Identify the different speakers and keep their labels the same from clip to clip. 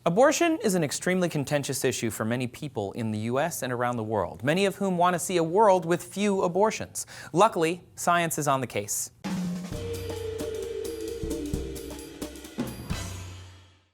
Speaker 1: Abortion is an extremely contentious issue for many people in the U.S. and around the world, many of whom want to see a world with few abortions. Luckily, science is on the case.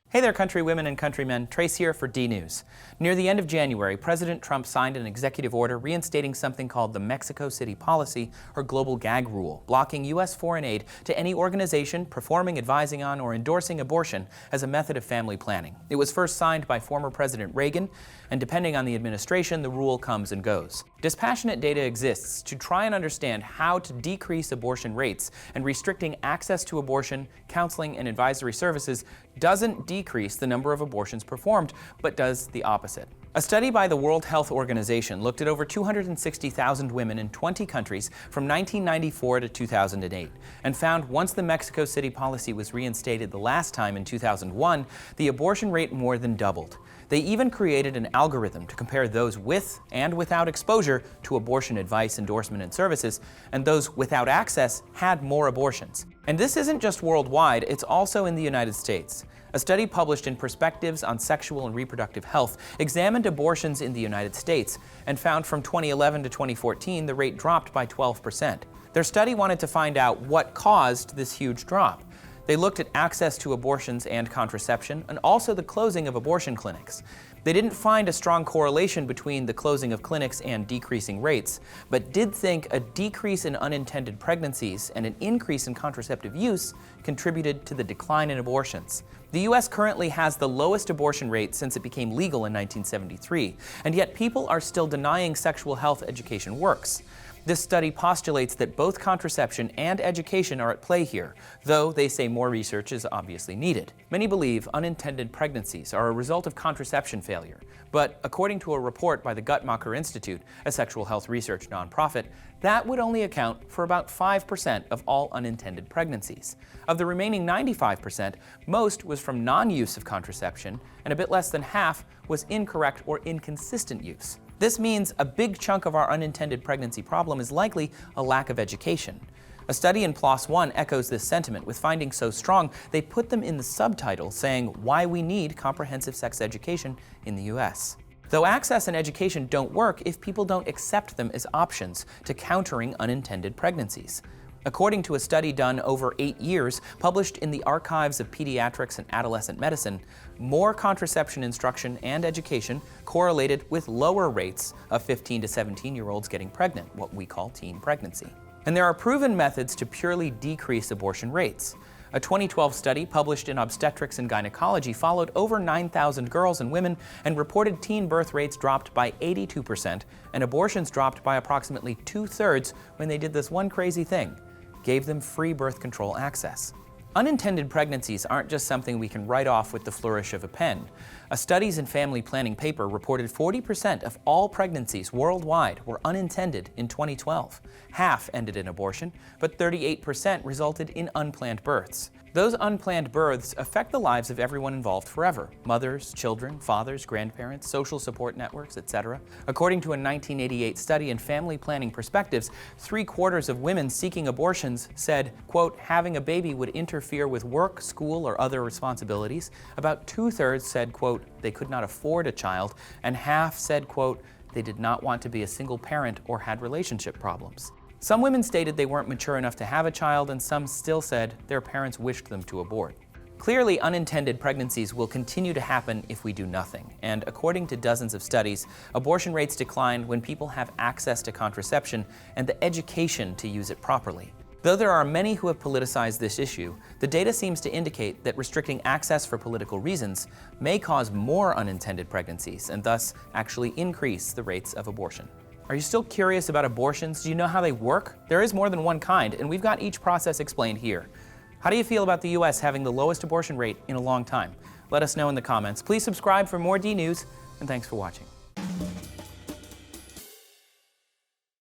Speaker 1: Hey there, countrywomen and countrymen. Trace here for D-News. Near the end of January, President Trump signed an executive order reinstating something called the Mexico City Policy, or Global Gag Rule, blocking U.S. foreign aid to any organization performing, advising on, or endorsing abortion as a method of family planning. It was first signed by former President Reagan, and depending on the administration, the rule comes and goes. Dispassionate data exists to try and understand how to decrease abortion rates, and restricting access to abortion, counseling, and advisory services doesn't decrease the number of abortions performed, but does the opposite. A study by the World Health Organization looked at over 260,000 women in 20 countries from 1994 to 2008, and found once the Mexico City policy was reinstated the last time in 2001, the abortion rate more than doubled. They even created an algorithm to compare those with and without exposure to abortion advice, endorsement, and services, and those without access had more abortions. And this isn't just worldwide, it's also in the United States. A study published in Perspectives on Sexual and Reproductive Health examined abortions in the United States and found from 2011 to 2014 the rate dropped by 12%. Their study wanted to find out what caused this huge drop. They looked at access to abortions and contraception, and also the closing of abortion clinics. They didn't find a strong correlation between the closing of clinics and decreasing rates, but did think a decrease in unintended pregnancies and an increase in contraceptive use contributed to the decline in abortions. The U.S. currently has the lowest abortion rate since it became legal in 1973, and yet people are still denying sexual health education works. This study postulates that both contraception and education are at play here, though they say more research is obviously needed. Many believe unintended pregnancies are a result of contraception failure, but according to a report by the Guttmacher Institute, a sexual health research nonprofit, that would only account for about 5% of all unintended pregnancies. Of the remaining 95%, most was from non-use of contraception, and a bit less than half was incorrect or inconsistent use. This means a big chunk of our unintended pregnancy problem is likely a lack of education. A study in PLOS One echoes this sentiment, with findings so strong they put them in the subtitle saying why we need comprehensive sex education in the U.S. Though access and education don't work if people don't accept them as options to countering unintended pregnancies. According to a study done over 8 years, published in the Archives of Pediatrics and Adolescent Medicine, more contraception instruction and education correlated with lower rates of 15 to 17-year-olds getting pregnant, what we call teen pregnancy. And there are proven methods to purely decrease abortion rates. A 2012 study published in Obstetrics and Gynecology followed over 9,000 girls and women and reported teen birth rates dropped by 82% and abortions dropped by approximately 2/3 when they did this one crazy thing: gave them free birth control access. Unintended pregnancies aren't just something we can write off with the flourish of a pen. A Studies in Family Planning paper reported 40% of all pregnancies worldwide were unintended in 2012. Half ended in abortion, but 38% resulted in unplanned births. Those unplanned births affect the lives of everyone involved forever: mothers, children, fathers, grandparents, social support networks, etc. According to a 1988 study in Family Planning Perspectives, 3/4 of women seeking abortions said, quote, having a baby would interfere with work, school, or other responsibilities. About 2/3 said, quote, they could not afford a child, and half said, quote, they did not want to be a single parent or had relationship problems. Some women stated they weren't mature enough to have a child, and some still said their parents wished them to abort. Clearly, unintended pregnancies will continue to happen if we do nothing, and according to dozens of studies, abortion rates decline when people have access to contraception and the education to use it properly. Though there are many who have politicized this issue, the data seems to indicate that restricting access for political reasons may cause more unintended pregnancies and thus actually increase the rates of abortion. Are you still curious about abortions? Do you know how they work? There is more than one kind, and we've got each process explained here. How do you feel about the U.S. having the lowest abortion rate in a long time? Let us know in the comments. Please subscribe for more D-News, and thanks for watching.